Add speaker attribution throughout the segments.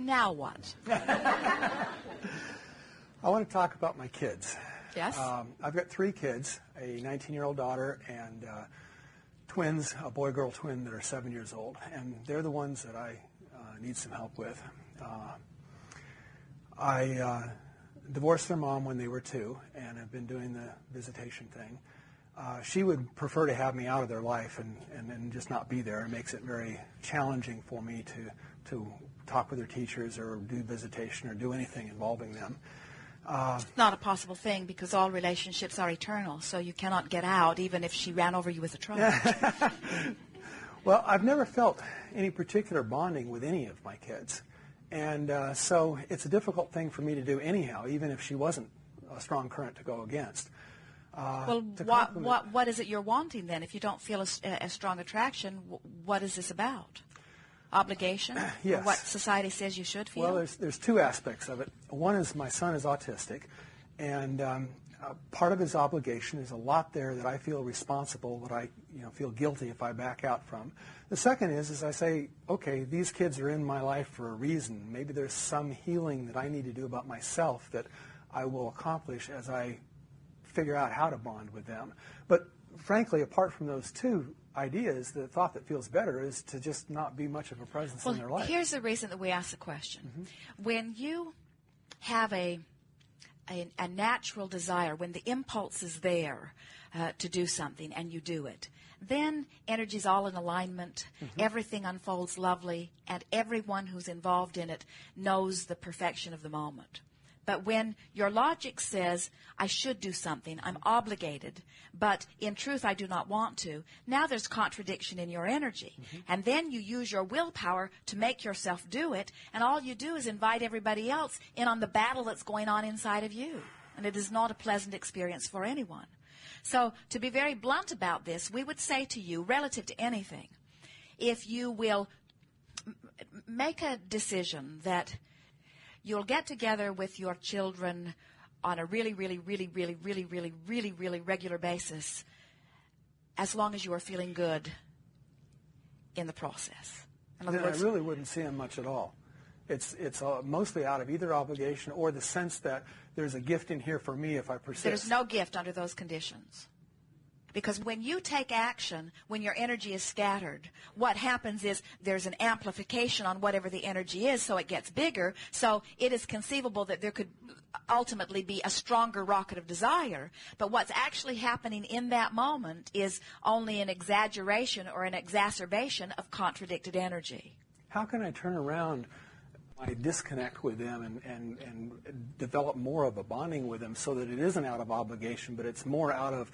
Speaker 1: Now what?
Speaker 2: I want to talk about my kids.
Speaker 1: Yes?
Speaker 2: I've got 3 kids, a 19-year-old daughter and twins, a boy-girl twin that are 7 years old. And they're the ones that I need some help with. I divorced their mom when they were 2 and have been doing the visitation thing. She would prefer to have me out of their life and just not be there. It makes it very challenging for me to talk with their teachers or do visitation or do anything involving them.
Speaker 1: It's not a possible thing because all relationships are eternal, so you cannot get out even if she ran over you with a truck.
Speaker 2: Well, I've never felt any particular bonding with any of my kids. And so it's a difficult thing for me to do anyhow, even if she wasn't a strong current to go against.
Speaker 1: Well, what is it you're wanting then? If you don't feel a strong attraction, what is this about? Obligation?
Speaker 2: Yes.
Speaker 1: Or what society says you should feel?
Speaker 2: Well, there's 2 aspects of it. One is my son is autistic, and part of his obligation is a lot there that I feel responsible, that I feel guilty if I back out from. The second is I say, okay, these kids are in my life for a reason. Maybe there's some healing that I need to do about myself that I will accomplish as I figure out how to bond with them. But frankly, apart from those 2 ideas, the thought that feels better is to just not be much of a presence in their life.
Speaker 1: Here's the reason that we ask the question. Mm-hmm. When you have a natural desire, when the impulse is there to do something and you do it, then energy's all in alignment, everything unfolds lovely, and everyone who's involved in it knows the perfection of the moment. But when your logic says, I should do something, I'm obligated, but in truth I do not want to, now there's contradiction in your energy. And then you use your willpower to make yourself do it, and all you do is invite everybody else in on the battle that's going on inside of you. And it is not a pleasant experience for anyone. So to be very blunt about this, we would say to you, relative to anything, if you will make a decision that you'll get together with your children on a really regular basis as long as you are feeling good in the process. In other words,
Speaker 2: I really wouldn't see them much at all. It's mostly out of either obligation or the sense that there's a gift in here for me if I persist.
Speaker 1: There's no gift under those conditions. Because when you take action, when your energy is scattered, what happens is there's an amplification on whatever the energy is, so it gets bigger. So it is conceivable that there could ultimately be a stronger rocket of desire. But what's actually happening in that moment is only an exaggeration or an exacerbation of contradicted energy.
Speaker 2: How can I turn around my disconnect with them and develop more of a bonding with them so that it isn't out of obligation, but it's more out of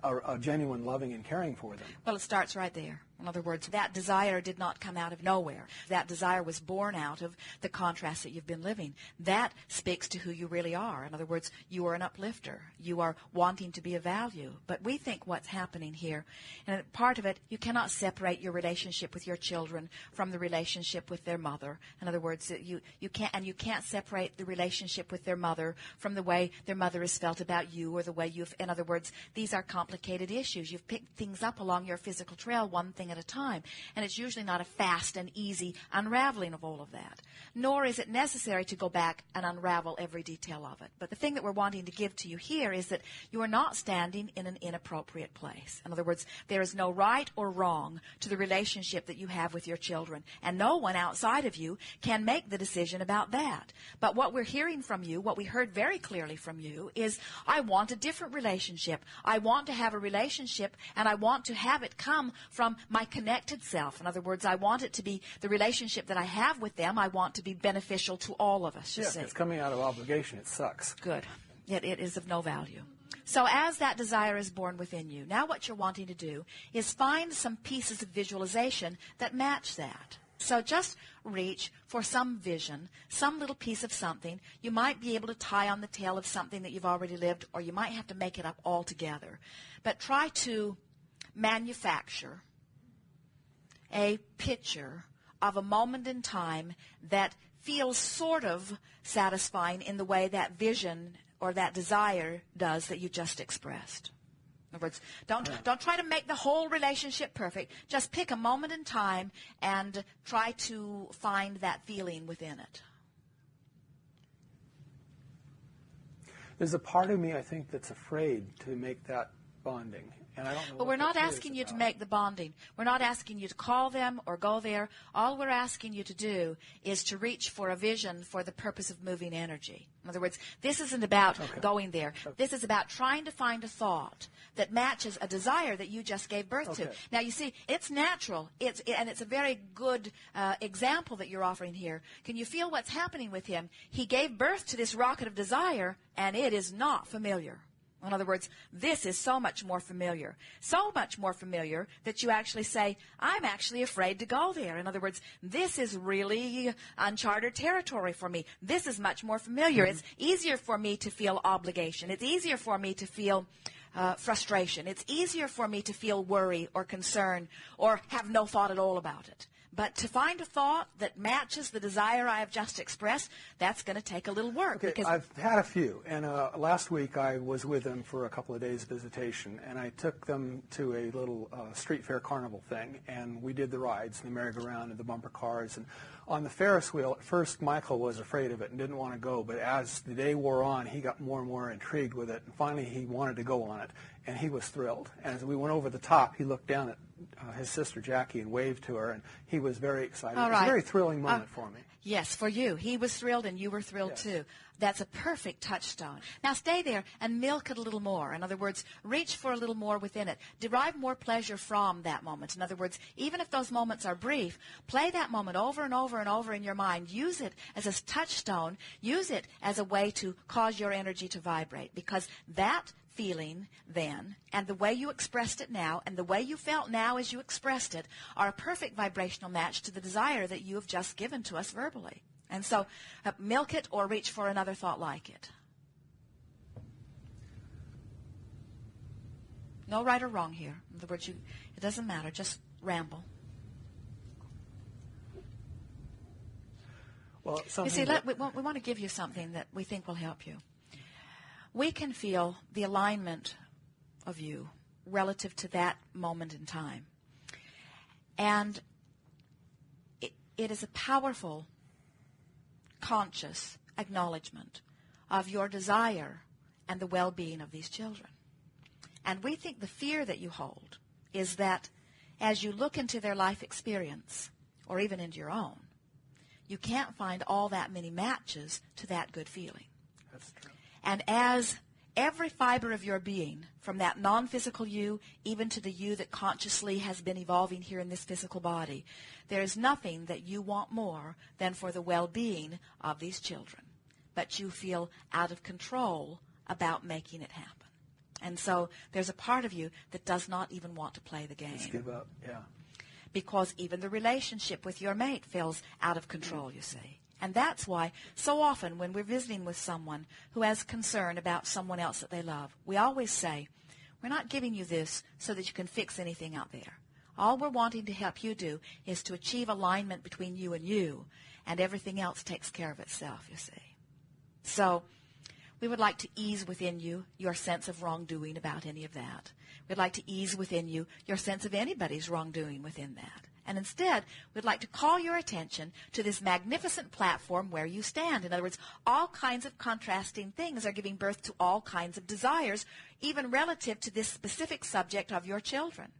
Speaker 2: a genuine loving and caring for them?
Speaker 1: Well, it starts right there. In other words, that desire did not come out of nowhere. That desire was born out of the contrast that you've been living. That speaks to who you really are. In other words, you are an uplifter. You are wanting to be of value. But we think what's happening here, and part of it, you cannot separate your relationship with your children from the relationship with their mother. In other words, you can't separate the relationship with their mother from the way their mother has felt about you or the way you've, in other words, these are complicated issues. You've picked things up along your physical trail, one thing at a time. And it's usually not a fast and easy unraveling of all of that. Nor is it necessary to go back and unravel every detail of it. But the thing that we're wanting to give to you here is that you are not standing in an inappropriate place. In other words, there is no right or wrong to the relationship that you have with your children. And no one outside of you can make the decision about that. But what we're hearing from you, what we heard very clearly from you, is I want a different relationship. I want to have a relationship, and I want to have it come from my connected self. In other words, I want it to be the relationship that I have with them. I want to be beneficial to all of us.
Speaker 2: Yes, it's coming out of obligation. It sucks.
Speaker 1: Good. It is of no value. So as that desire is born within you, now what you're wanting to do is find some pieces of visualization that match that. So just reach for some vision, some little piece of something. You might be able to tie on the tail of something that you've already lived, or you might have to make it up altogether. But try to manufacture a picture of a moment in time that feels sort of satisfying in the way that vision or that desire does that you just expressed. In other words, don't try to make the whole relationship perfect. Just pick a moment in time and try to find that feeling within it.
Speaker 2: There's a part of me, I think, that's afraid to make that bonding. And I don't know.
Speaker 1: But we're not asking you to make the bonding. We're not asking you to call them or go there. All we're asking you to do is to reach for a vision for the purpose of moving energy. In other words, this isn't about going there. This is about trying to find a thought that matches a desire that you just gave birth to. Now, you see, it's natural, and it's a very good example that you're offering here. Can you feel what's happening with him? He gave birth to this rocket of desire, and it is not familiar. In other words, this is so much more familiar. So much more familiar that you actually say, I'm actually afraid to go there. In other words, this is really uncharted territory for me. This is much more familiar. It's easier for me to feel obligation. It's easier for me to feel frustration. It's easier for me to feel worry or concern or have no thought at all about it. But to find a thought that matches the desire I have just expressed, that's going to take a little work.
Speaker 2: Okay, I've had a few. And last week I was with them for a couple of days visitation, and I took them to a little street fair carnival thing, and we did the rides, the merry-go-round and the bumper cars. And on the Ferris wheel, at first Michael was afraid of it and didn't want to go, but as the day wore on, he got more and more intrigued with it, and finally he wanted to go on it, and he was thrilled. And as we went over the top, he looked down at his sister Jackie and waved to her, and he was very excited. It was a very thrilling moment for me.
Speaker 1: Yes, for you. He was thrilled and you were thrilled too. That's a perfect touchstone. Now stay there and milk it a little more. In other words, reach for a little more within it. Derive more pleasure from that moment. In other words, even if those moments are brief, play that moment over and over and over in your mind. Use it as a touchstone. Use it as a way to cause your energy to vibrate, because that feeling then and the way you expressed it now and the way you felt now as you expressed it are a perfect vibrational match to the desire that you have just given to us verbally. And so milk it or reach for another thought like it. No right or wrong here. In other words, it doesn't matter. Just ramble.
Speaker 2: Well,
Speaker 1: you see, we want to give you something that we think will help you. We can feel the alignment of you relative to that moment in time. And it is a powerful, conscious acknowledgement of your desire and the well-being of these children. And we think the fear that you hold is that as you look into their life experience, or even into your own, you can't find all that many matches to that good feeling.
Speaker 2: That's true.
Speaker 1: And as every fiber of your being, from that non-physical you, even to the you that consciously has been evolving here in this physical body, there is nothing that you want more than for the well-being of these children. But you feel out of control about making it happen. And so there's a part of you that does not even want to play the game.
Speaker 2: Just give up, yeah.
Speaker 1: Because even the relationship with your mate feels out of control, you see. And that's why so often when we're visiting with someone who has concern about someone else that they love, we always say, we're not giving you this so that you can fix anything out there. All we're wanting to help you do is to achieve alignment between you, and everything else takes care of itself, you see. So we would like to ease within you your sense of wrongdoing about any of that. We'd like to ease within you your sense of anybody's wrongdoing within that. And instead, we'd like to call your attention to this magnificent platform where you stand. In other words, all kinds of contrasting things are giving birth to all kinds of desires, even relative to this specific subject of your children.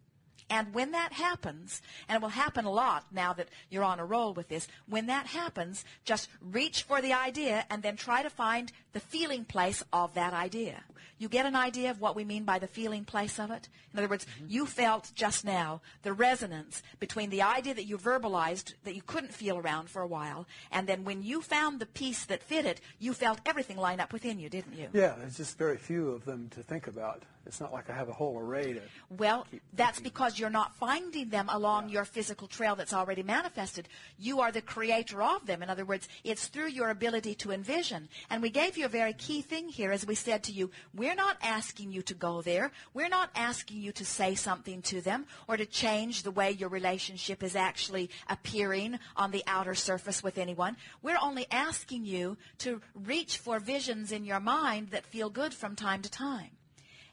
Speaker 1: And when that happens, and it will happen a lot now that you're on a roll with this, when that happens, just reach for the idea and then try to find the feeling place of that idea. You get an idea of what we mean by the feeling place of it? In other words, you felt just now the resonance between the idea that you verbalized that you couldn't feel around for a while, and then when you found the piece that fit it, you felt everything line up within you, didn't you?
Speaker 2: Yeah, there's just very few of them to think about. It's not like I have a whole array to
Speaker 1: Well, that's because you're not finding them along your physical trail that's already manifested. You are the creator of them. In other words, it's through your ability to envision. And we gave you a very key thing here as we said to you, we're not asking you to go there. We're not asking you to say something to them or to change the way your relationship is actually appearing on the outer surface with anyone. We're only asking you to reach for visions in your mind that feel good from time to time.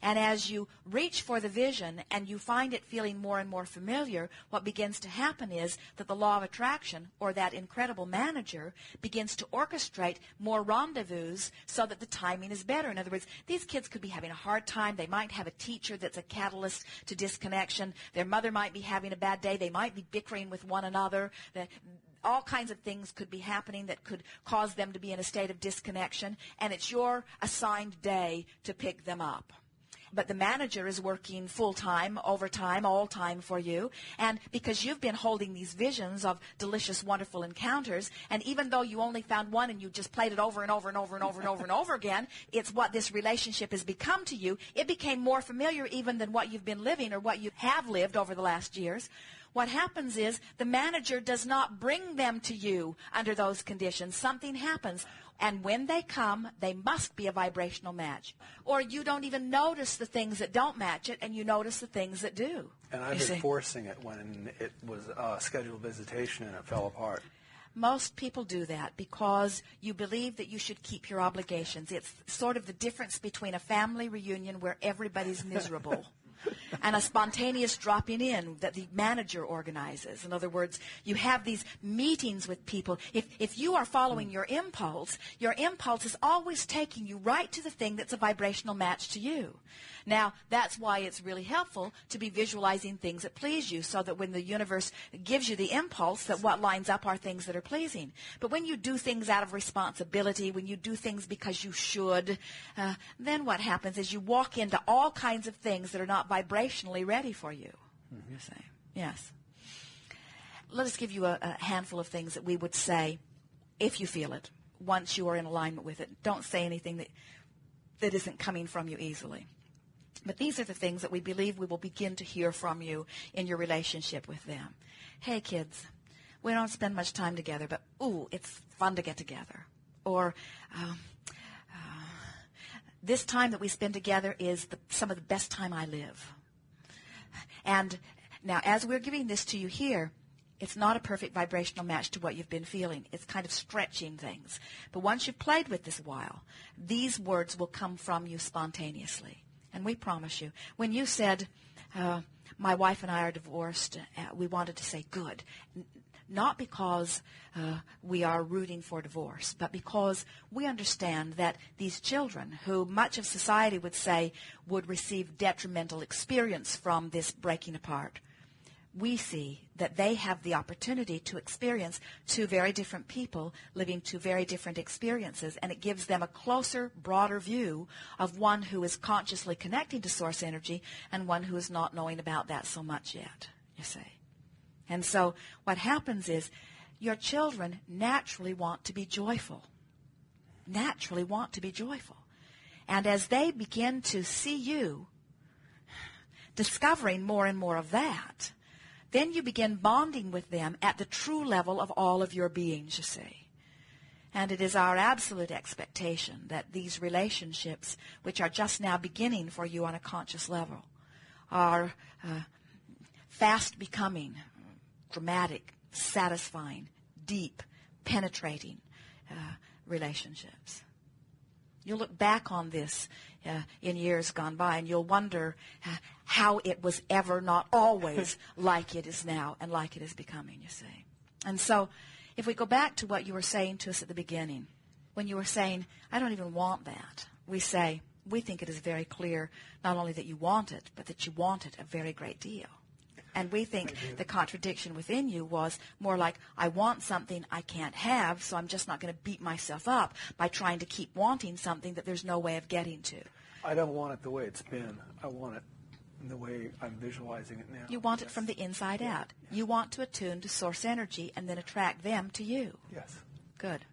Speaker 1: And as you reach for the vision and you find it feeling more and more familiar, what begins to happen is that the law of attraction, or that incredible manager, begins to orchestrate more rendezvous so that the timing is better. In other words, these kids could be having a hard time. They might have a teacher that's a catalyst to disconnection. Their mother might be having a bad day. They might be bickering with one another. All kinds of things could be happening that could cause them to be in a state of disconnection, and it's your assigned day to pick them up. But the manager is working full-time, overtime, all time for you. And because you've been holding these visions of delicious, wonderful encounters, and even though you only found one and you just played it over and over and over and over and over and over again, it's what this relationship has become to you. It became more familiar even than what you've been living or what you have lived over the last years. What happens is the manager does not bring them to you under those conditions. Something happens. And when they come, they must be a vibrational match. Or you don't even notice the things that don't match it, and you notice the things that do.
Speaker 2: And I've been forcing it when it was a scheduled visitation and it fell apart.
Speaker 1: Most people do that because you believe that you should keep your obligations. It's sort of the difference between a family reunion where everybody's miserable and a spontaneous dropping in that the manager organizes. In other words, you have these meetings with people. If you are following your impulse is always taking you right to the thing that's a vibrational match to you. Now, that's why it's really helpful to be visualizing things that please you, so that when the universe gives you the impulse, that what lines up are things that are pleasing. But when you do things out of responsibility, when you do things because you should, then what happens is you walk into all kinds of things that are not vibrationally ready for you. Mm-hmm. You say, yes. Let us give you a handful of things that we would say if you feel it, once you are in alignment with it. Don't say anything that isn't coming from you easily. But these are the things that we believe we will begin to hear from you in your relationship with them. Hey, kids, we don't spend much time together, but, ooh, it's fun to get together. Or this time that we spend together is some of the best time I live. And now, as we're giving this to you here, it's not a perfect vibrational match to what you've been feeling. It's kind of stretching things. But once you've played with this a while, these words will come from you spontaneously. And we promise you, when you said, my wife and I are divorced, we wanted to say good. Not because we are rooting for divorce, but because we understand that these children, who much of society would say would receive detrimental experience from this breaking apart, we see that they have the opportunity to experience two very different people living two very different experiences, and it gives them a closer, broader view of one who is consciously connecting to source energy and one who is not knowing about that so much yet, you see. And so what happens is your children naturally want to be joyful, naturally want to be joyful. And as they begin to see you discovering more and more of that, then you begin bonding with them at the true level of all of your beings, you see. And it is our absolute expectation that these relationships, which are just now beginning for you on a conscious level, are fast becoming dramatic, satisfying, deep, penetrating relationships. You'll look back on this in years gone by, and you'll wonder how it was ever not always like it is now and like it is becoming, you see. And so if we go back to what you were saying to us at the beginning, when you were saying, I don't even want that, we say, we think it is very clear not only that you want it, but that you want it a very great deal. And we think the contradiction within you was more like, I want something I can't have, so I'm just not going to beat myself up by trying to keep wanting something that there's no way of getting to.
Speaker 2: I don't want it the way it's been. I want it the way I'm visualizing it now.
Speaker 1: You want it from the inside out. You want to attune to source energy and then attract them to you.
Speaker 2: Yes.
Speaker 1: Good.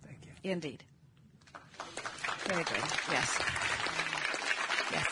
Speaker 2: Thank you.
Speaker 1: Indeed. Very good. Yes. Yes.